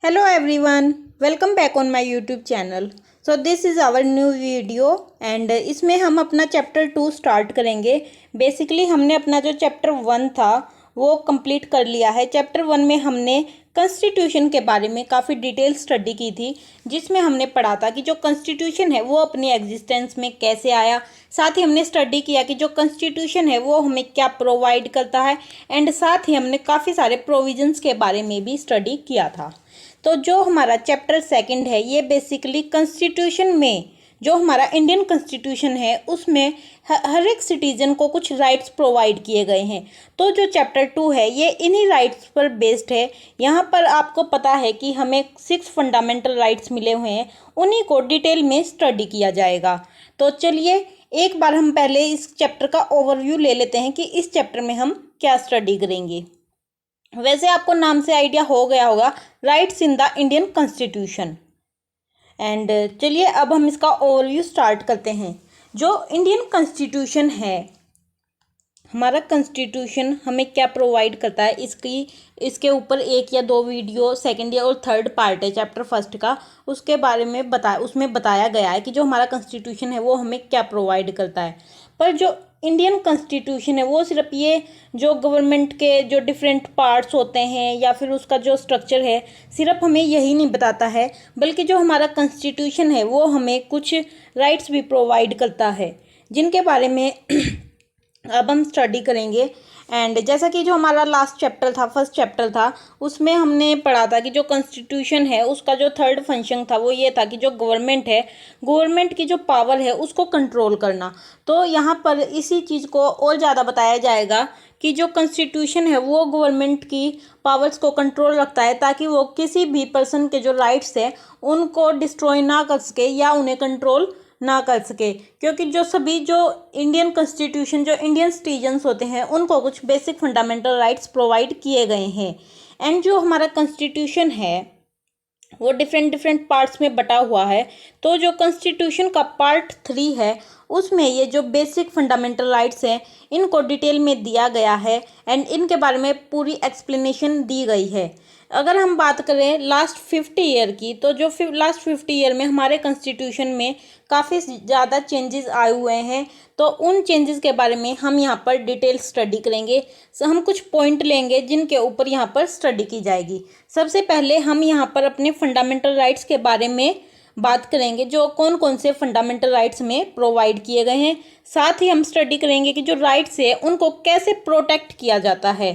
Hello everyone, welcome back on my YouTube channel. So this is our new video and इसमें हम अपना chapter 2 start करेंगे. Basically हमने अपना जो चैप्टर 1 था वो कंप्लीट कर लिया है. चैप्टर 1 में हमने कॉन्स्टिट्यूशन के बारे में काफ़ी डिटेल स्टडी की थी, जिसमें हमने पढ़ा था कि जो कॉन्स्टिट्यूशन है वो अपनी एग्जिस्टेंस में कैसे आया. साथ ही हमने स्टडी किया कि जो कॉन्स्टिट्यूशन है वो हमें क्या प्रोवाइड करता है एंड साथ ही हमने काफ़ी सारे प्रोविजंस के बारे में भी स्टडी किया था. तो जो हमारा चैप्टर 2 है ये बेसिकली कॉन्स्टिट्यूशन में जो हमारा इंडियन कॉन्स्टिट्यूशन है उसमें हर एक सिटीजन को कुछ राइट्स प्रोवाइड किए गए हैं. तो जो चैप्टर 2 है ये इन्हीं राइट्स पर बेस्ड है. यहाँ पर आपको पता है कि हमें 6 फंडामेंटल राइट्स मिले हुए हैं, उन्हीं को डिटेल में स्टडी किया जाएगा. तो चलिए एक बार हम पहले इस चैप्टर का ओवरव्यू ले लेते हैं कि इस चैप्टर में हम क्या स्टडी करेंगे. वैसे आपको नाम से आइडिया हो गया होगा, rights in the Indian constitution. And चलिए अब हम इसका ओवरव्यू स्टार्ट करते हैं. जो इंडियन कॉन्स्टिट्यूशन है, हमारा कॉन्स्टिट्यूशन हमें क्या प्रोवाइड करता है, इसके ऊपर 1 या 2 वीडियो सेकंड या और थर्ड पार्ट है चैप्टर 1 का, उसके बारे में उसमें बताया गया है कि जो हमारा कॉन्स्टिट्यूशन है वो हमें क्या प्रोवाइड करता है. पर जो इंडियन कॉन्स्टिट्यूशन है वो सिर्फ ये जो गवर्नमेंट के जो डिफरेंट पार्ट्स होते हैं या फिर उसका जो स्ट्रक्चर है सिर्फ हमें यही नहीं बताता है, बल्कि जो हमारा कॉन्स्टिट्यूशन है वो हमें कुछ राइट्स भी प्रोवाइड करता है, जिनके बारे में अब हम स्टडी करेंगे. एंड जैसा कि जो हमारा लास्ट चैप्टर था, फर्स्ट चैप्टर था, उसमें हमने पढ़ा था कि जो कॉन्स्टिट्यूशन है उसका जो थर्ड फंक्शन था वो ये था कि जो गवर्नमेंट है, गवर्नमेंट की जो पावर है उसको कंट्रोल करना. तो यहाँ पर इसी चीज़ को और ज़्यादा बताया जाएगा कि जो कॉन्स्टिट्यूशन है वो गवर्नमेंट की पावर्स को कंट्रोल रखता है, ताकि वो किसी भी पर्सन के जो राइट्स हैं उनको डिस्ट्रॉय ना कर सके या उन्हें कंट्रोल ना कर सके. क्योंकि जो इंडियन कॉन्स्टिट्यूशन जो इंडियन सिटीजन्स होते हैं उनको कुछ बेसिक फंडामेंटल राइट्स प्रोवाइड किए गए हैं. एंड जो हमारा कॉन्स्टिट्यूशन है वो डिफरेंट पार्ट्स में बटा हुआ है. तो जो कॉन्स्टिट्यूशन का पार्ट 3 है उसमें ये जो बेसिक फंडामेंटल राइट्स हैं इनको डिटेल में दिया गया है एंड इनके बारे में पूरी एक्सप्लेनेशन दी गई है. अगर हम बात करें लास्ट 50 ईयर की, तो जो लास्ट 50 ईयर में हमारे कॉन्स्टिट्यूशन में काफ़ी ज़्यादा चेंजेस आए हुए हैं. तो उन चेंजेस के बारे में हम यहाँ पर डिटेल स्टडी करेंगे. हम कुछ पॉइंट लेंगे जिनके ऊपर यहाँ पर स्टडी की जाएगी. सबसे पहले हम यहाँ पर अपने फंडामेंटल राइट्स के बारे में बात करेंगे, जो कौन कौन से फंडामेंटल राइट्स में प्रोवाइड किए गए हैं. साथ ही हम स्टडी करेंगे कि जो राइट्स है उनको कैसे प्रोटेक्ट किया जाता है.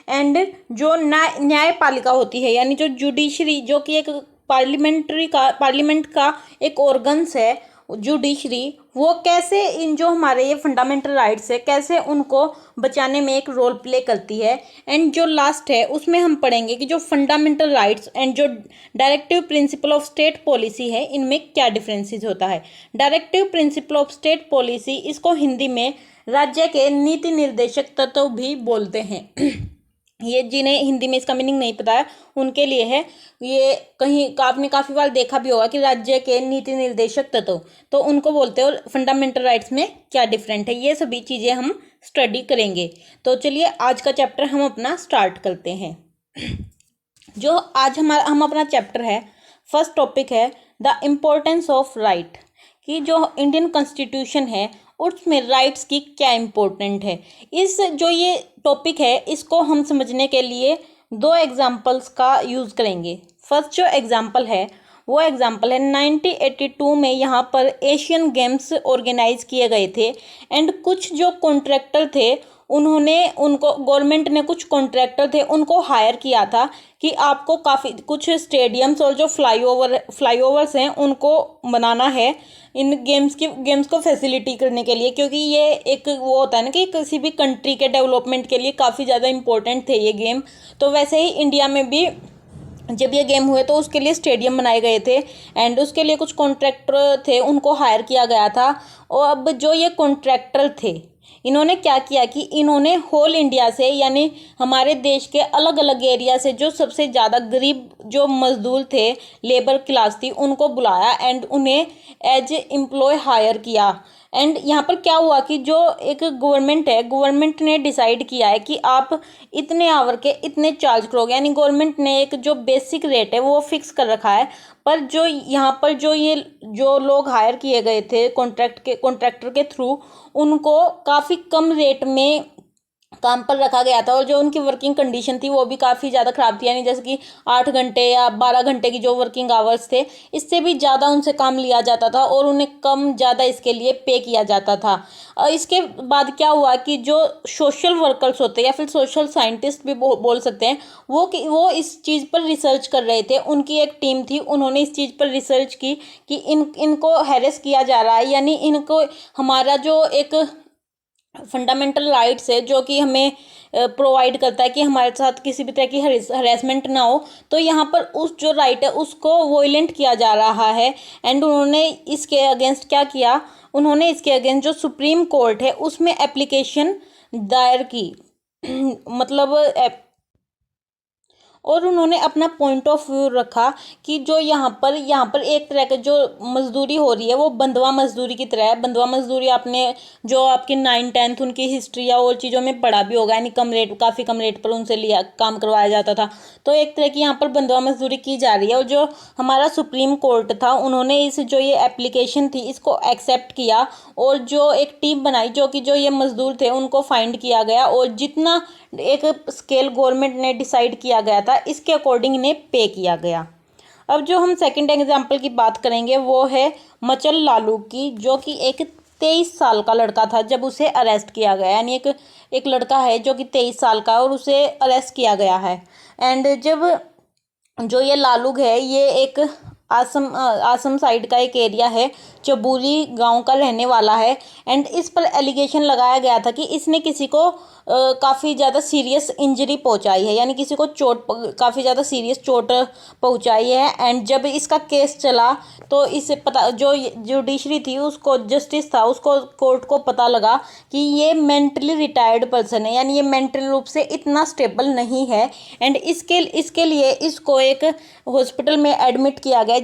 एंड जो न्यायपालिका होती है, यानी जो जुडिशरी, जो कि एक पार्लियामेंट का एक ऑर्गन्स है जुडिशरी, वो कैसे इन जो हमारे ये फंडामेंटल राइट्स है कैसे उनको बचाने में एक रोल प्ले करती है. एंड जो लास्ट है उसमें हम पढ़ेंगे कि जो फंडामेंटल राइट्स एंड जो directive principle of state policy है इनमें क्या डिफरेंसेस होता है. Directive principle of state policy, इसको हिंदी में राज्य के नीति निर्देशक तत्व भी बोलते हैं. ये जिन्हें हिंदी में इसका मीनिंग नहीं पता है उनके लिए है. ये कहीं आपने काफ़ी बार देखा भी होगा कि राज्य के नीति निर्देशक तत्व, तो उनको बोलते हैं. और फंडामेंटल राइट्स में क्या डिफरेंट है, ये सभी चीज़ें हम स्टडी करेंगे. तो चलिए आज का चैप्टर हम अपना स्टार्ट करते हैं. जो आज हम अपना चैप्टर है, फर्स्ट टॉपिक है द इम्पोर्टेंस ऑफ राइट, कि जो इंडियन कॉन्स्टिट्यूशन है उसमें राइट्स की क्या इम्पोर्टेंट है. इस जो ये टॉपिक है इसको हम समझने के लिए 2 एग्जाम्पल्स का यूज़ करेंगे. फर्स्ट जो एग्जाम्पल है वो एग्जाम्पल है 1982 में यहाँ पर एशियन गेम्स ऑर्गेनाइज किए गए थे. एंड कुछ जो कॉन्ट्रैक्टर थे उनको गवर्नमेंट ने कुछ कॉन्ट्रैक्टर थे उनको हायर किया था कि आपको काफ़ी कुछ स्टेडियम्स और जो फ्लाईओवर्स हैं उनको बनाना है इन गेम्स को फैसिलिटी करने के लिए. क्योंकि ये एक वो होता है ना कि किसी भी कंट्री के डेवलपमेंट के लिए काफ़ी ज़्यादा इंपॉर्टेंट थे ये गेम. तो वैसे ही इंडिया में भी जब ये गेम हुए तो उसके लिए स्टेडियम बनाए गए थे एंड उसके लिए कुछ कॉन्ट्रैक्टर थे उनको हायर किया गया था. और अब जो ये कॉन्ट्रैक्टर थे इन्होंने क्या किया कि इन्होंने होल इंडिया से, यानी हमारे देश के अलग अलग एरिया से जो सबसे ज़्यादा गरीब जो मजदूर थे, लेबर क्लास थी, उनको बुलाया एंड उन्हें एज एम्प्लॉय हायर किया. एंड यहाँ पर क्या हुआ कि जो एक गवर्नमेंट है, गवर्नमेंट ने डिसाइड किया है कि आप इतने आवर के इतने चार्ज करोगे, यानी गवर्नमेंट ने एक जो बेसिक रेट है वो फिक्स कर रखा है। पर जो यहाँ पर जो लोग हायर किए गए थे कॉन्ट्रैक्टर के थ्रू, उनको काफ़ी कम रेट में काम पर रखा गया था, और जो उनकी वर्किंग कंडीशन थी वो भी काफ़ी ज़्यादा ख़राब थी, यानी जैसे कि 8 घंटे या 12 घंटे की जो वर्किंग आवर्स थे, इससे भी ज़्यादा उनसे काम लिया जाता था और उन्हें कम ज़्यादा इसके लिए पे किया जाता था। इसके बाद क्या हुआ कि जो सोशल वर्कर्स होते हैं या फिर सोशल साइंटिस्ट भी बोल सकते हैं, वो इस चीज़ पर रिसर्च कर रहे थे। उनकी एक टीम थी, उन्होंने इस चीज़ पर रिसर्च की कि इनको हैरेस किया जा रहा है, यानी इनको हमारा जो एक फंडामेंटल राइट्स है जो कि हमें प्रोवाइड करता है कि हमारे साथ किसी भी तरह की हरेसमेंट ना हो, तो यहाँ पर उस जो राइट है उसको वोलेंट किया जा रहा है। एंड उन्होंने इसके अगेंस्ट क्या किया, उन्होंने इसके अगेंस्ट जो सुप्रीम कोर्ट है उसमें एप्लीकेशन दायर की मतलब और उन्होंने अपना पॉइंट ऑफ व्यू रखा कि जो यहाँ पर एक तरह का जो मजदूरी हो रही है वो बंधुआ मजदूरी की तरह है। बंधुआ मजदूरी आपने जो आपकी 9th-10th उनकी हिस्ट्री या और चीज़ों में पढ़ा भी होगा, यानी काफ़ी कम रेट पर उनसे लिया काम करवाया जाता था। तो एक तरह की यहाँ पर बंधुआ मजदूरी की जा रही है, और जो हमारा सुप्रीम कोर्ट था उन्होंने जो ये एप्लीकेशन थी इसको एक्सेप्ट किया, और जो एक टीम बनाई जो ये मजदूर थे उनको फाइंड किया गया, और जितना एक स्केल गवर्नमेंट ने डिसाइड किया गया था इसके अकॉर्डिंग इन्हें पे किया गया। अब जो हम सेकंड एग्जांपल की बात करेंगे वो है मचल लालू की, जो कि एक 23 साल का लड़का था जब उसे अरेस्ट किया गया, यानी एक लड़का है जो कि 23 साल का और उसे अरेस्ट किया गया है। एंड जब जो ये लालूग है ये एक आसम साइड का एक एरिया है, चबूरी गांव का रहने वाला है। एंड इस पर एलिगेशन लगाया गया था कि इसने किसी को काफ़ी ज़्यादा सीरियस इंजरी पहुंचाई है, यानी किसी को काफ़ी ज़्यादा सीरियस चोट पहुंचाई है। एंड जब इसका केस चला तो इसे पता, जो जुडिशरी थी उसको, जस्टिस था उसको, कोर्ट को पता लगा कि ये मेंटली रिटायर्ड पर्सन है, यानी ये मेंटल रूप से इतना स्टेबल नहीं है। एंड इसके लिए इसको एक हॉस्पिटल में एडमिट किया गया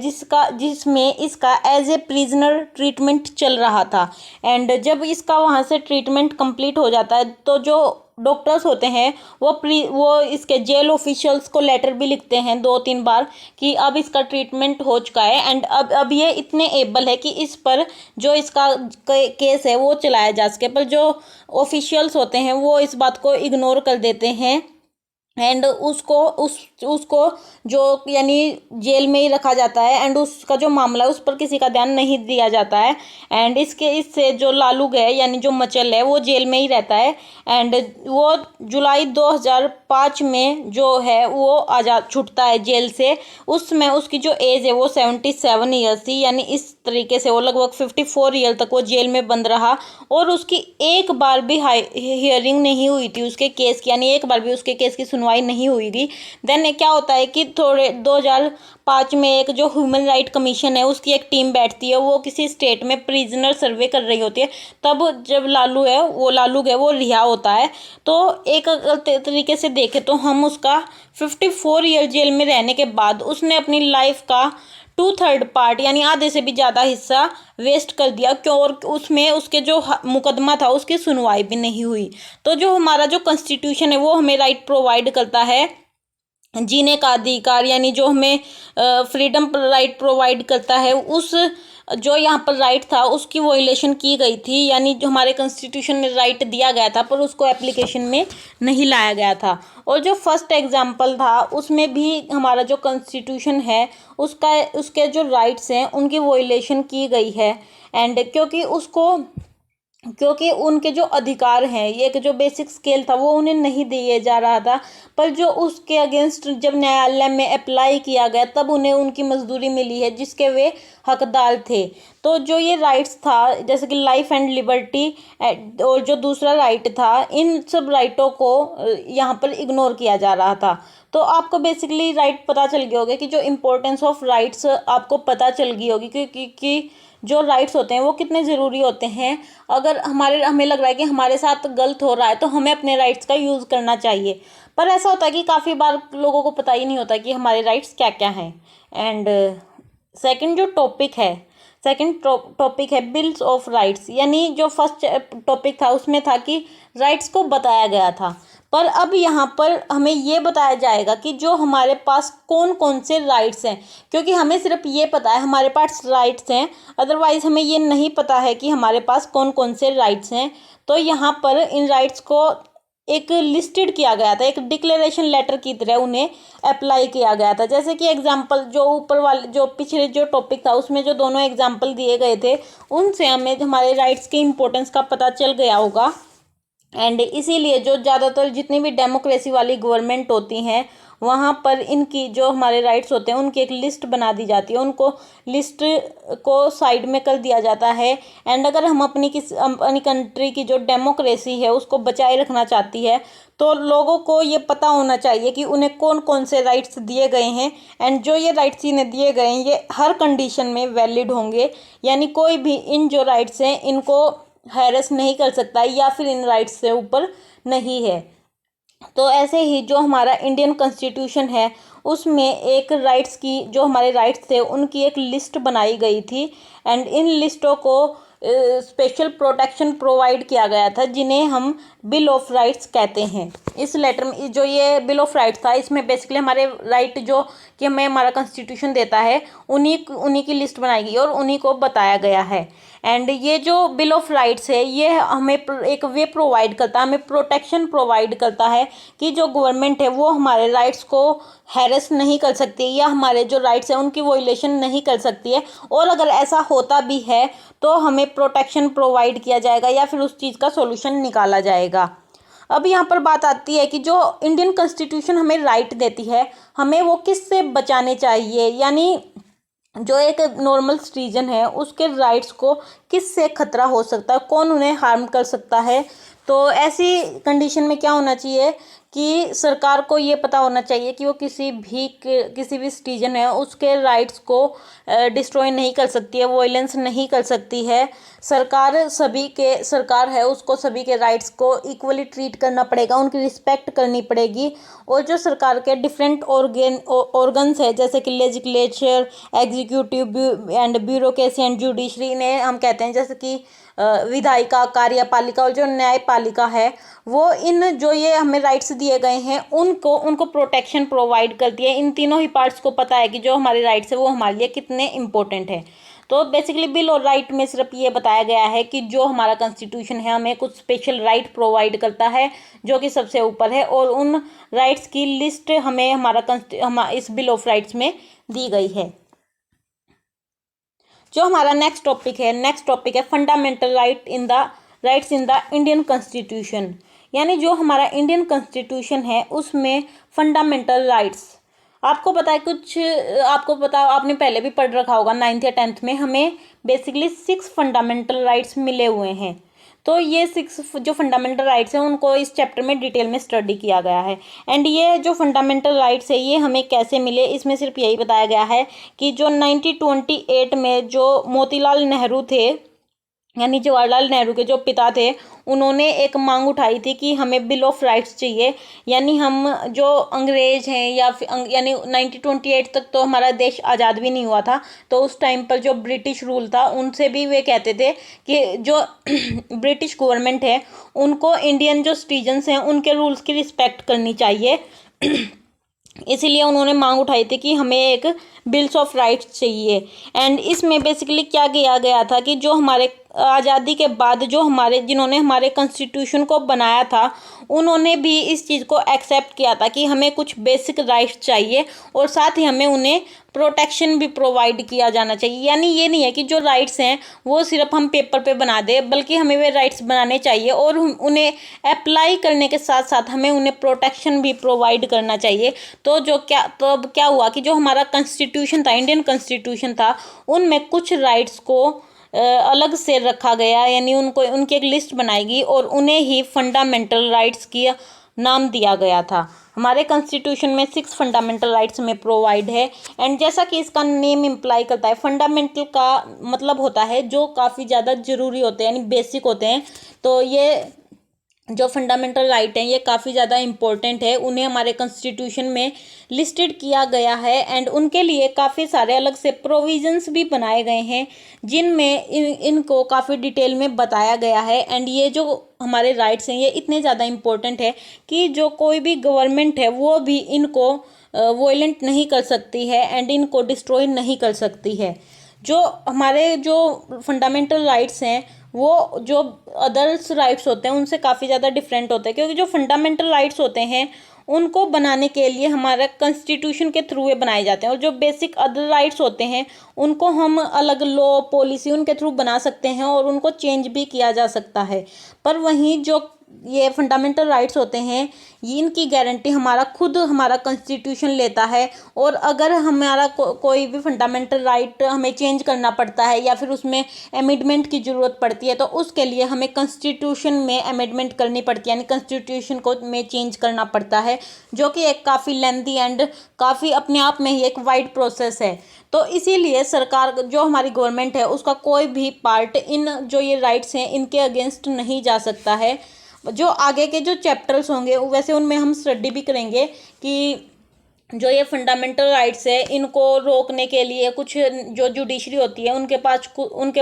जिसमें इसका एज ए प्रिजनर ट्रीटमेंट चल रहा था। एंड जब इसका वहाँ से ट्रीटमेंट कंप्लीट हो जाता है तो जो डॉक्टर्स होते हैं वो इसके जेल ऑफिशियल्स को लेटर भी लिखते हैं 2-3 बार कि अब इसका ट्रीटमेंट हो चुका है, एंड अब ये इतने एबल है कि इस पर जो इसका केस है वो चलाया जा सके। पर जो ऑफिशियल्स होते हैं वो इस बात को इग्नोर कर देते हैं, एंड उसको जो यानी जेल में ही रखा जाता है, एंड उसका जो मामला है उस पर किसी का ध्यान नहीं दिया जाता है। एंड इससे जो लालूग है यानी जो मचल है वो जेल में ही रहता है। एंड वो जुलाई 2005 में जो है वो आज़ाद छूटता है जेल से। उसमें उसकी जो एज है वो 77 ईयर्स थी, यानी इस तरीके से वो लगभग 54 ईयर तक वो जेल में बंद रहा, और उसकी एक बार भी हियरिंग नहीं हुई थी उसके केस की, यानी एक बार भी उसके केस की सुनवाई नहीं हुई थी। देन क्या होता है कि 2005 में एक जो ह्यूमन राइट कमीशन है उसकी एक टीम बैठती है, वो किसी स्टेट में प्रिजनर सर्वे कर रही होती है। तब जब लालू है वो रिहा होता है। तो एक तरीके से देखें तो हम उसका 54 ईयर जेल में रहने के बाद उसने अपनी लाइफ का 2/3 पार्ट यानी आधे से भी ज़्यादा हिस्सा वेस्ट कर दिया, क्यों? और उसमें उसके जो मुकदमा था उसकी सुनवाई भी नहीं हुई। तो जो हमारा जो कॉन्स्टिट्यूशन है वो हमें राइट प्रोवाइड करता है जीने का अधिकार, यानी जो हमें फ्रीडम राइट प्रोवाइड करता है, उस जो यहाँ पर राइट था उसकी वोलेशन की गई थी, यानी जो हमारे कॉन्स्टिट्यूशन में राइट दिया गया था पर उसको एप्लीकेशन में नहीं लाया गया था। और जो फर्स्ट एग्जाम्पल था उसमें भी हमारा जो कॉन्स्टिट्यूशन है उसके जो राइट्स हैं उनकी वोलेशन की गई है। एंड क्योंकि उनके जो अधिकार हैं, ये एक जो बेसिक स्केल था वो उन्हें नहीं दिए जा रहा था, पर जो उसके अगेंस्ट जब न्यायालय में अप्लाई किया गया तब उन्हें उनकी मजदूरी मिली है जिसके वे हकदार थे। तो जो ये राइट्स था जैसे कि लाइफ एंड लिबर्टी और जो दूसरा राइट था, इन सब राइटों को यहाँ पर इग्नोर किया जा रहा था। तो आपको बेसिकली राइट पता चल गया होगा कि जो इम्पोर्टेंस ऑफ राइट्स आपको पता चल गई होगी कि जो राइट्स होते हैं वो कितने ज़रूरी होते हैं। अगर हमें लग रहा है कि हमारे साथ गलत हो रहा है तो हमें अपने राइट्स का यूज़ करना चाहिए, पर ऐसा होता है कि काफ़ी बार लोगों को पता ही नहीं होता कि हमारे राइट्स क्या क्या हैं। एंड सेकंड जो टॉपिक है सेकंड टॉपिक है बिल्स ऑफ राइट्स, यानी जो फर्स्ट टॉपिक था उसमें था कि राइट्स को बताया गया था, पर अब यहाँ पर हमें ये बताया जाएगा कि जो हमारे पास कौन कौन से राइट्स हैं, क्योंकि हमें सिर्फ ये पता है हमारे पास राइट्स हैं, अदरवाइज हमें ये नहीं पता है कि हमारे पास कौन कौन से राइट्स हैं। तो यहाँ पर इन राइट्स को एक लिस्टेड किया गया था, एक डिक्लेरेशन लेटर की तरह उन्हें अप्लाई किया गया था। जैसे कि एग्जाम्पल जो ऊपर वाले जो पिछले जो टॉपिक था उसमें जो दोनों एग्जाम्पल दिए गए थे उनसे हमें हमारे राइट्स की इम्पोर्टेंस का पता चल गया होगा। एंड इसीलिए जो ज़्यादातर जितनी भी डेमोक्रेसी वाली गवर्नमेंट होती हैं वहाँ पर इनकी जो हमारे राइट्स होते हैं उनकी एक लिस्ट बना दी जाती है, उनको लिस्ट को साइड में कर दिया जाता है। एंड अगर हम अपनी कंट्री की जो डेमोक्रेसी है उसको बचाए रखना चाहती है तो लोगों को ये पता होना चाहिए कि उन्हें कौन कौन से राइट्स दिए गए हैं, एंड जो ये राइट्स इन्हें दिए गए हैं ये हर कंडीशन में वैलिड होंगे, यानी कोई भी इन जो राइट्स हैं इनको हैरेस नहीं कर सकता या फिर इन राइट्स से ऊपर नहीं है। तो ऐसे ही जो हमारा इंडियन कॉन्स्टिट्यूशन है उसमें एक राइट्स की जो हमारे राइट्स थे उनकी एक लिस्ट बनाई गई थी, एंड इन लिस्टों को स्पेशल प्रोटेक्शन प्रोवाइड किया गया था जिन्हें हम बिल ऑफ राइट्स कहते हैं। इस लेटर में जो ये बिल ऑफ राइट्स था इसमें बेसिकली हमारे राइट जो कि हमें हमारा कॉन्स्टिट्यूशन देता है उन्हीं की लिस्ट बनाई गई और उन्हीं को बताया गया है। एंड ये जो बिल ऑफ राइट्स है ये हमें एक वे प्रोवाइड करता है, हमें प्रोटेक्शन प्रोवाइड करता है कि जो गवर्नमेंट है वो हमारे राइट्स को हैरेस नहीं कर सकती या हमारे जो राइट्स हैं उनकी वोलेशन नहीं कर सकती है, और अगर ऐसा होता भी है तो हमें प्रोटेक्शन प्रोवाइड किया जाएगा या फिर उस चीज़ का सॉल्यूशन निकाला जाएगा। अब यहाँ पर बात आती है कि जो इंडियन कॉन्स्टिट्यूशन हमें राइट देती है हमें वो किससे बचाने चाहिए, यानी जो एक नॉर्मल सिटीजन है उसके राइट्स को किससे खतरा हो सकता है, कौन उन्हें हार्म कर सकता है। तो ऐसी कंडीशन में क्या होना चाहिए कि सरकार को ये पता होना चाहिए कि वो किसी भी सिटीजन है उसके राइट्स को डिस्ट्रॉय नहीं कर सकती है, वॉयलेंस नहीं कर सकती है। सरकार है उसको सभी के राइट्स को इक्वली ट्रीट करना पड़ेगा, उनकी रिस्पेक्ट करनी पड़ेगी। और जो सरकार के डिफरेंट ऑर्गन्स है जैसे कि legislature, executive and bureaucracy and judiciary, इन्हें हम कहते हैं जैसे कि विधायिका, कार्यपालिका और जो न्यायपालिका है वो इन जो ये हमें राइट्स दिए गए हैं उनको प्रोटेक्शन प्रोवाइड करती है। इन तीनों ही पार्ट्स को पता है कि जो हमारे राइट्स है वो हमारे लिए कितने इम्पोर्टेंट है। तो बेसिकली बिल और राइट में सिर्फ ये बताया गया है कि जो हमारा कॉन्स्टिट्यूशन है हमें कुछ स्पेशल राइट प्रोवाइड करता है जो कि सबसे ऊपर है, और उन राइट्स की लिस्ट हमें इस बिल ऑफ राइट्स में दी गई है। जो हमारा नेक्स्ट टॉपिक है fundamental rights in the Indian constitution, यानी जो हमारा इंडियन कॉन्स्टिट्यूशन है उसमें फंडामेंटल राइट्स आपको पता आपने पहले भी पढ़ रखा होगा 9th या 10th में, हमें बेसिकली 6 फंडामेंटल राइट्स मिले हुए हैं। तो ये 6 जो फंडामेंटल राइट्स हैं उनको इस चैप्टर में डिटेल में स्टडी किया गया है। एंड ये जो फंडामेंटल राइट्स है ये हमें कैसे मिले, इसमें सिर्फ यही बताया गया है कि जो 1928 में जो मोतीलाल नेहरू थे, यानी जवाहरलाल नेहरू के जो पिता थे, उन्होंने एक मांग उठाई थी कि हमें बिल ऑफ राइट्स चाहिए। यानी हम जो अंग्रेज हैं यानी 1928 तक तो हमारा देश आज़ाद भी नहीं हुआ था, तो उस टाइम पर जो ब्रिटिश रूल था उनसे भी वे कहते थे कि जो ब्रिटिश गवर्नमेंट है उनको इंडियन जो सिटीजन्स हैं उनके रूल्स की रिस्पेक्ट करनी चाहिए। इसीलिए उन्होंने मांग उठाई थी कि हमें एक बिल्स ऑफ राइट्स चाहिए। एंड इसमें बेसिकली क्या किया गया था कि जो हमारे आज़ादी के बाद जिन्होंने हमारे कॉन्स्टिट्यूशन को बनाया था उन्होंने भी इस चीज़ को एक्सेप्ट किया था कि हमें कुछ बेसिक राइट्स चाहिए और साथ ही हमें उन्हें प्रोटेक्शन भी प्रोवाइड किया जाना चाहिए। यानी ये नहीं है कि जो राइट्स हैं वो सिर्फ हम पेपर पे बना दें, बल्कि हमें वे राइट्स बनाने चाहिए और उन्हें अप्लाई करने के साथ साथ हमें उन्हें प्रोटेक्शन भी प्रोवाइड करना चाहिए। तो अब क्या हुआ कि जो हमारा कॉन्स्टिट्यूशन था, इंडियन कॉन्स्टिट्यूशन था, उनमें कुछ राइट्स को अलग से रखा गया, यानी उनकी एक लिस्ट बनाई गई और उन्हें ही फंडामेंटल राइट्स की नाम दिया गया था। हमारे कॉन्स्टिट्यूशन में 6 फंडामेंटल राइट्स में प्रोवाइड है। एंड जैसा कि इसका नेम इम्प्लाई करता है, फंडामेंटल का मतलब होता है जो काफ़ी ज़्यादा ज़रूरी होते हैं, यानी बेसिक होते हैं। तो ये जो फंडामेंटल राइट हैं ये काफ़ी ज़्यादा इम्पोर्टेंट है, उन्हें हमारे कॉन्स्टिट्यूशन में लिस्टेड किया गया है एंड उनके लिए काफ़ी सारे अलग से प्रोविजंस भी बनाए गए हैं जिनमें इनको काफ़ी डिटेल में बताया गया है। एंड ये जो हमारे राइट्स हैं ये इतने ज़्यादा इम्पोर्टेंट है कि जो कोई भी गवर्नमेंट है वो भी इनको वोयलेंट नहीं कर सकती है एंड इनको डिस्ट्रॉय नहीं कर सकती है। जो हमारे जो फंडामेंटल राइट्स हैं वो जो अदर्स राइट्स होते हैं उनसे काफ़ी ज़्यादा डिफरेंट होते हैं, क्योंकि जो फंडामेंटल राइट्स होते हैं उनको बनाने के लिए हमारा कॉन्स्टिट्यूशन के थ्रू ये बनाए जाते हैं, और जो बेसिक अदर राइट्स होते हैं उनको हम अलग लॉ पॉलिसी उनके थ्रू बना सकते हैं और उनको चेंज भी किया जा सकता है। पर वहीं जो ये फंडामेंटल राइट्स होते हैं ये इनकी गारंटी हमारा खुद हमारा कॉन्स्टिट्यूशन लेता है, और अगर हमारा कोई भी फंडामेंटल राइट हमें चेंज करना पड़ता है या फिर उसमें अमेंडमेंट की ज़रूरत पड़ती है तो उसके लिए हमें कॉन्स्टिट्यूशन में अमेंडमेंट करनी पड़ती है, यानी कॉन्स्टिट्यूशन को में चेंज करना पड़ता है, जो कि एक काफ़ी लेंथी एंड काफ़ी अपने आप में ही एक वाइड प्रोसेस है। तो इसीलिए सरकार जो हमारी गवर्नमेंट है उसका कोई भी पार्ट इन जो ये राइट्स हैं इनके अगेंस्ट नहीं जा सकता है। जो आगे के जो चैप्टर्स होंगे वैसे उनमें हम स्टडी भी करेंगे कि जो ये फंडामेंटल राइट्स है इनको रोकने के लिए कुछ जो जुडिशरी होती है उनके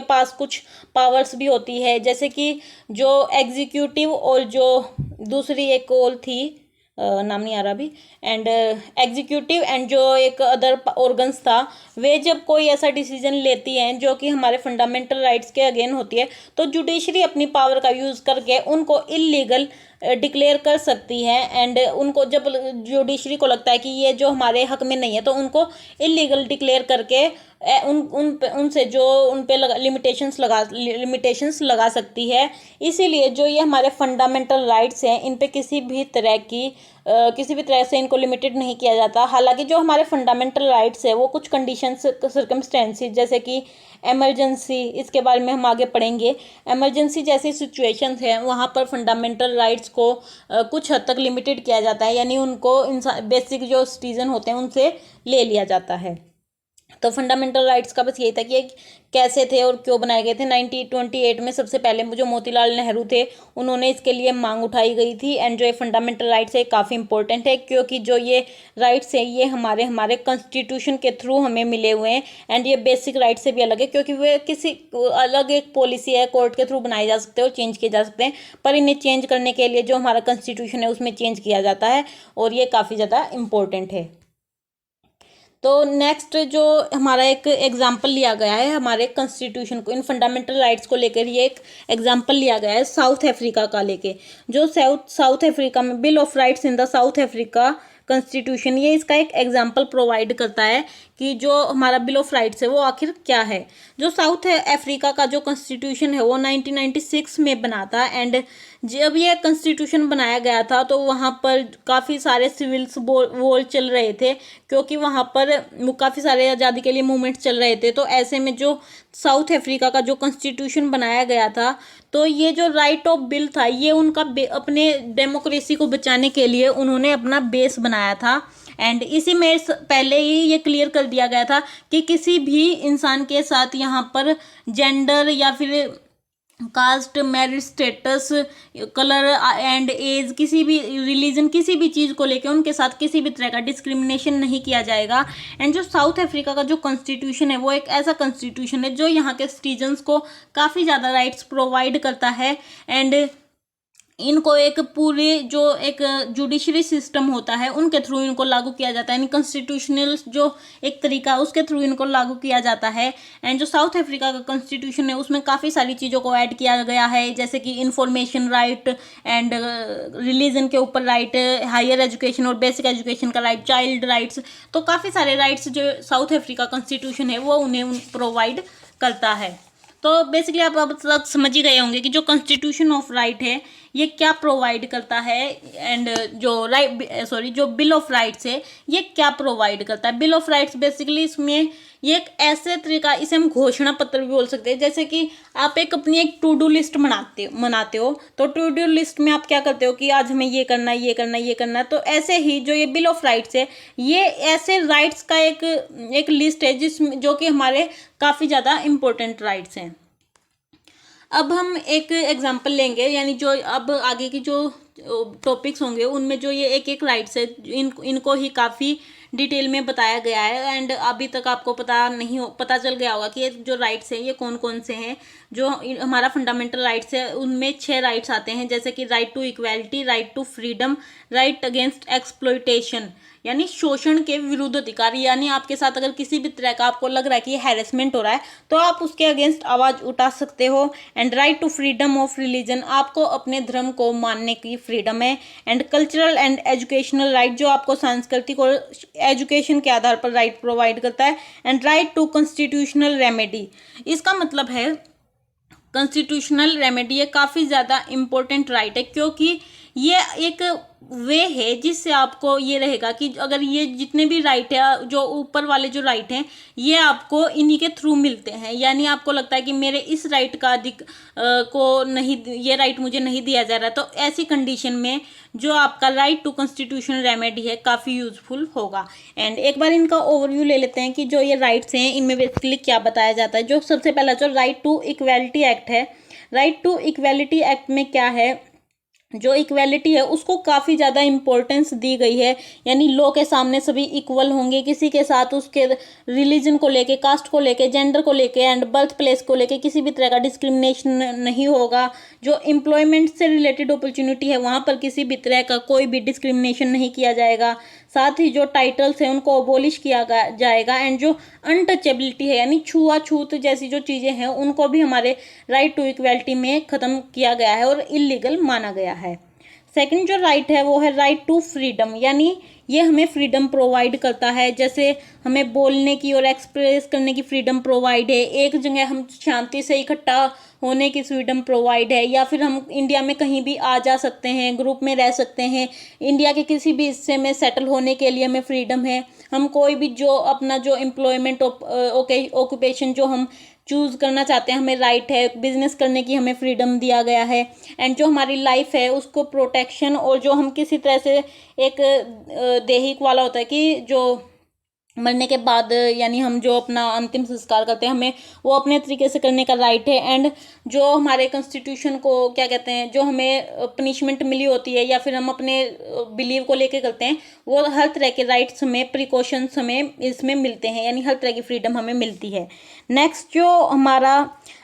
पास कुछ पावर्स भी होती है, जैसे कि जो एग्जीक्यूटिव और जो दूसरी एक और थी नाम नहीं आ रहा अभी, एंड एग्जीक्यूटिव एंड जो एक अदर ऑर्गन्स था, वे जब कोई ऐसा डिसीजन लेती हैं जो कि हमारे फंडामेंटल राइट्स के अगेन होती है तो जुडिशरी अपनी पावर का यूज़ करके उनको इलीगल डिक्लेयर कर सकती है। एंड उनको जब जुडिशरी को लगता है कि ये जो हमारे हक में नहीं है तो उनको इलीगल डिक्लेयर करके उनसे जो उन पे लिमिटेशंस लगा सकती है। इसीलिए जो ये हमारे फंडामेंटल राइट्स हैं इन पे किसी भी तरह से इनको लिमिटेड नहीं किया जाता। हालांकि जो हमारे फंडामेंटल राइट्स है वो कुछ कंडीशंस सर्कमस्टेंसेस जैसे कि एमरजेंसी, इसके बारे में हम आगे पढ़ेंगे, एमरजेंसी जैसी सिचुएशंस हैं वहाँ पर फंडामेंटल राइट्स को कुछ हद तक लिमिटेड किया जाता है, यानी उनको इंसान बेसिक जो सिटीजन होते हैं उनसे ले लिया जाता है। तो फंडामेंटल राइट्स का बस यही था कि ये कैसे थे और क्यों बनाए गए थे। 1928 में सबसे पहले जो मोतीलाल नेहरू थे उन्होंने इसके लिए मांग उठाई गई थी। एंड जो ये फंडामेंटल राइट्स है काफ़ी इंपॉर्टेंट है क्योंकि जो ये राइट्स है ये हमारे कॉन्स्टिट्यूशन के थ्रू हमें मिले हुए हैं। एंड ये बेसिक राइट से भी अलग है क्योंकि वे किसी अलग एक पॉलिसी है कोर्ट के थ्रू बनाए जा सकते हैं और चेंज किए जा सकते हैं, पर इन्हें चेंज करने के लिए जो हमारा कॉन्स्टिट्यूशन है उसमें चेंज किया जाता है और ये काफ़ी ज़्यादा इम्पोर्टेंट है। तो नेक्स्ट जो हमारा एक एग्जाम्पल लिया गया है हमारे कॉन्स्टिट्यूशन को इन फंडामेंटल राइट्स को लेकर, ये एक एग्जाम्पल लिया गया है साउथ अफ्रीका का लेके। जो साउथ अफ्रीका में bill of rights in the south Africa constitution, ये इसका एक एग्जाम्पल प्रोवाइड करता है कि जो हमारा बिल ऑफ राइट्स है वो आखिर क्या है। जो साउथ अफ्रीका का जो कॉन्स्टिट्यूशन है वो 1996 में बना था। एंड जब ये कॉन्स्टिट्यूशन बनाया गया था तो वहाँ पर काफ़ी सारे सिविल्स वॉर चल रहे थे क्योंकि वहाँ पर काफ़ी सारे आज़ादी के लिए मूवमेंट्स चल रहे थे। तो ऐसे में जो साउथ अफ्रीका का जो कॉन्स्टिट्यूशन बनाया गया था तो ये जो राइट ऑफ बिल था ये उनका अपने डेमोक्रेसी को बचाने के लिए उन्होंने अपना बेस बनाया था। एंड इसी में पहले ही ये क्लियर कर दिया गया था कि किसी भी इंसान के साथ यहाँ पर जेंडर या फिर caste, marriage status, colour and age, किसी भी रिलीजन, किसी भी चीज़ को लेकर उनके साथ किसी भी तरह का डिस्क्रिमिनेशन नहीं किया जाएगा। एंड जो साउथ अफ्रीका का जो कॉन्स्टिट्यूशन है वो एक ऐसा कॉन्स्टिट्यूशन है जो यहाँ के सिटीजन्स को काफ़ी ज़्यादा राइट्स प्रोवाइड करता है। एंड इनको एक पूरे जो एक जुडिशरी सिस्टम होता है उनके थ्रू इनको लागू किया जाता है, यानी कॉन्स्टिट्यूशनल जो एक तरीका उसके थ्रू इनको लागू किया जाता है। एंड जो साउथ अफ्रीका का कॉन्स्टिट्यूशन है उसमें काफ़ी सारी चीज़ों को ऐड किया गया है, जैसे कि इंफॉर्मेशन राइट एंड रिलीजन के ऊपर राइट, हायर एजुकेशन और बेसिक एजुकेशन का राइट, चाइल्ड राइट्स। तो काफ़ी सारे राइट्स जो साउथ अफ्रीका कॉन्स्टिट्यूशन है वो उन्हें प्रोवाइड करता है। तो बेसिकली आप अब तक समझ ही गए होंगे कि जो कॉन्स्टिट्यूशन ऑफ राइट है ये क्या प्रोवाइड करता है। एंड जो बिल ऑफ राइट्स है ये क्या प्रोवाइड करता है। बिल ऑफ राइट्स बेसिकली इसमें ये एक ऐसे तरीका, इसे हम घोषणा पत्र भी बोल सकते हैं। जैसे कि आप अपनी एक टू डू लिस्ट बनाते हो तो टू डू लिस्ट में आप क्या करते हो कि आज हमें ये करना है, ये करना है, ये करना है। तो ऐसे ही जो ये बिल ऑफ राइट्स है ये ऐसे राइट्स का एक लिस्ट है जिसमें जो कि हमारे काफ़ी ज़्यादा इम्पोर्टेंट राइट्स हैं। अब हम एक एग्जांपल लेंगे, यानी जो अब आगे की जो टॉपिक्स होंगे उनमें जो ये एक एक राइट्स है इनको ही काफ़ी डिटेल में बताया गया है। एंड अभी तक आपको पता चल गया होगा कि ये जो राइट्स हैं ये कौन कौन से हैं। जो हमारा फंडामेंटल राइट्स है उनमें 6 राइट्स आते हैं, जैसे कि right to equality, right to freedom, right against exploitation यानी शोषण के विरुद्ध अधिकार। यानी आपके साथ अगर किसी भी तरह का आपको लग रहा है कि हैरेसमेंट हो रहा है तो आप उसके अगेंस्ट आवाज़ उठा सकते हो। And right to freedom of religion, आपको अपने धर्म को मानने की फ्रीडम है। And cultural and educational right, जो आपको सांस्कृतिक और एजुकेशन के आधार पर राइट प्रोवाइड करता है। And right to constitutional remedy, इसका मतलब है कॉन्स्टिट्यूशनल रेमेडी ये काफ़ी ज़्यादा इम्पोर्टेंट राइट है, क्योंकि ये एक वे है जिससे आपको ये रहेगा कि अगर ये जितने भी राइट है, जो ऊपर वाले जो राइट हैं, ये आपको इन्हीं के थ्रू मिलते हैं। यानी आपको लगता है कि मेरे इस राइट का को नहीं, ये राइट मुझे नहीं दिया जा रहा, तो ऐसी कंडीशन में जो आपका राइट टू कॉन्स्टिट्यूशनल रेमेडी है काफ़ी यूजफुल होगा। एंड एक बार इनका ओवरव्यू ले लेते हैं कि जो ये राइट्स हैं इनमें बेसिकली क्या बताया जाता है। जो सबसे पहला जो राइट टू इक्वालिटी एक्ट है, राइट टू इक्वालिटी एक्ट में क्या है, जो इक्वालिटी है उसको काफ़ी ज़्यादा इम्पोर्टेंस दी गई है। यानी लॉ के सामने सभी इक्वल होंगे, किसी के साथ उसके रिलीजन को लेके, कास्ट को लेके, जेंडर को लेके एंड बर्थ प्लेस को लेके किसी भी तरह का डिस्क्रिमिनेशन नहीं होगा। जो एम्प्लॉयमेंट से रिलेटेड अपॉर्चुनिटी है वहाँ पर किसी भी तरह का कोई भी डिस्क्रिमिनेशन नहीं किया जाएगा। साथ ही जो टाइटल्स हैं उनको अबोलिश किया जाएगा। एंड जो अनटचेबिलिटी है यानी छुआछूत जैसी जो चीज़ें हैं उनको भी हमारे राइट टू इक्वालिटी में ख़त्म किया गया है और इलीगल माना गया है। सेकंड जो राइट है वो है राइट टू फ्रीडम, यानी ये हमें फ्रीडम प्रोवाइड करता है। जैसे हमें बोलने की और एक्सप्रेस करने की फ्रीडम प्रोवाइड है, एक जगह हम शांति से इकट्ठा होने की फ्रीडम प्रोवाइड है, या फिर हम इंडिया में कहीं भी आ जा सकते हैं, ग्रुप में रह सकते हैं, इंडिया के किसी भी हिस्से में सेटल होने के लिए हमें फ्रीडम है। हम कोई भी जो अपना जो एम्प्लॉयमेंट ऑक्यूपेशन जो हम चूज़ करना चाहते हैं हमें राइट है, बिजनेस करने की हमें फ्रीडम दिया गया है। एंड जो हमारी लाइफ है उसको प्रोटेक्शन, और जो हम किसी तरह से एक दैहिक वाला होता है कि जो मरने के बाद यानी हम जो अपना अंतिम संस्कार करते हैं हमें वो अपने तरीके से करने का राइट है। एंड जो हमारे कॉन्स्टिट्यूशन को क्या कहते हैं, जो हमें पनिशमेंट मिली होती है या फिर हम अपने बिलीव को लेके करते हैं, वो हर तरह के राइट्स हमें, प्रिकॉशंस हमें इसमें मिलते हैं, यानी हर तरह की फ्रीडम हमें मिलती है। नेक्स्ट जो हमारा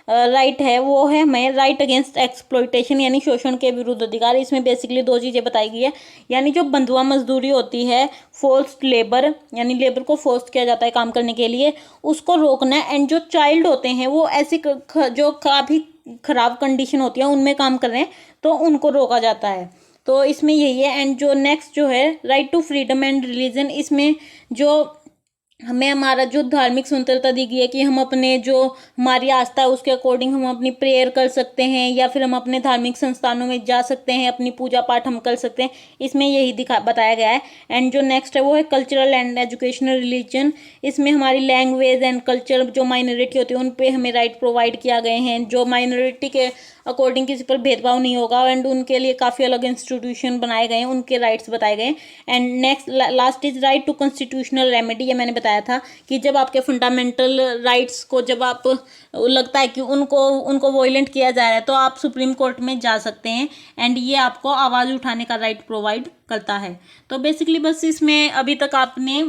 राइट है वो है हमें राइट अगेंस्ट एक्सप्लॉयटेशन, यानी शोषण के विरुद्ध अधिकार। इसमें बेसिकली 2 चीज़ें बताई गई है, यानी जो बंधुआ मजदूरी होती है, फोर्स्ड लेबर, यानी लेबर को फोर्स किया जाता है काम करने के लिए, उसको रोकना है। एंड जो चाइल्ड होते हैं वो ऐसी जो काफ़ी ख़राब कंडीशन होती है उनमें काम कर रहे हैं तो उनको रोका जाता है। तो इसमें यही है। एंड जो नेक्स्ट जो है right to freedom and religion, इसमें जो हमें हमारा जो धार्मिक स्वतंत्रता दी गई है कि हम अपने जो हमारी आस्था है उसके अकॉर्डिंग हम अपनी प्रेयर कर सकते हैं, या फिर हम अपने धार्मिक संस्थानों में जा सकते हैं, अपनी पूजा पाठ हम कर सकते हैं, इसमें यही बताया गया है। एंड जो नेक्स्ट है वो है कल्चरल एंड एजुकेशनल रिलीजन, इसमें हमारी लैंग्वेज एंड कल्चर जो माइनॉरिटी होती है उन पे हमें राइट प्रोवाइड किया गए हैं। जो माइनॉरिटी के अकॉर्डिंग किसी पर भेदभाव नहीं होगा, एंड उनके लिए काफ़ी अलग इंस्टीट्यूशन बनाए गए हैं, उनके राइट्स बताए गए हैं। And next last is right to constitutional remedy, ये मैंने बताया था कि जब आपके फंडामेंटल राइट्स को जब आप लगता है कि उनको वॉयलेंट किया जा रहा है तो आप सुप्रीम कोर्ट में जा सकते हैं, एंड ये आपको आवाज़ उठाने का राइट प्रोवाइड करता है। तो बेसिकली बस इसमें अभी तक आपने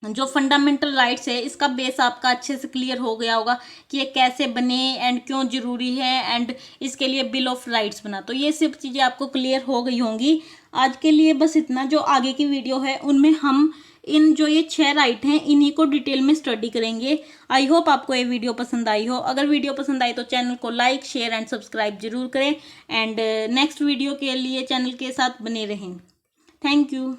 जो फंडामेंटल राइट्स है इसका बेस आपका अच्छे से क्लियर हो गया होगा कि ये कैसे बने एंड क्यों ज़रूरी है, एंड इसके लिए बिल ऑफ राइट्स बना। तो ये सब चीज़ें आपको क्लियर हो गई होंगी। आज के लिए बस इतना। जो आगे की वीडियो है उनमें हम इन जो ये 6 राइट हैं इन्हीं को डिटेल में स्टडी करेंगे। आई होप आपको ये वीडियो पसंद आई हो। अगर वीडियो पसंद आई तो चैनल को लाइक, शेयर एंड सब्सक्राइब जरूर करें, एंड नेक्स्ट वीडियो के लिए चैनल के साथ बने रहें। Thank you.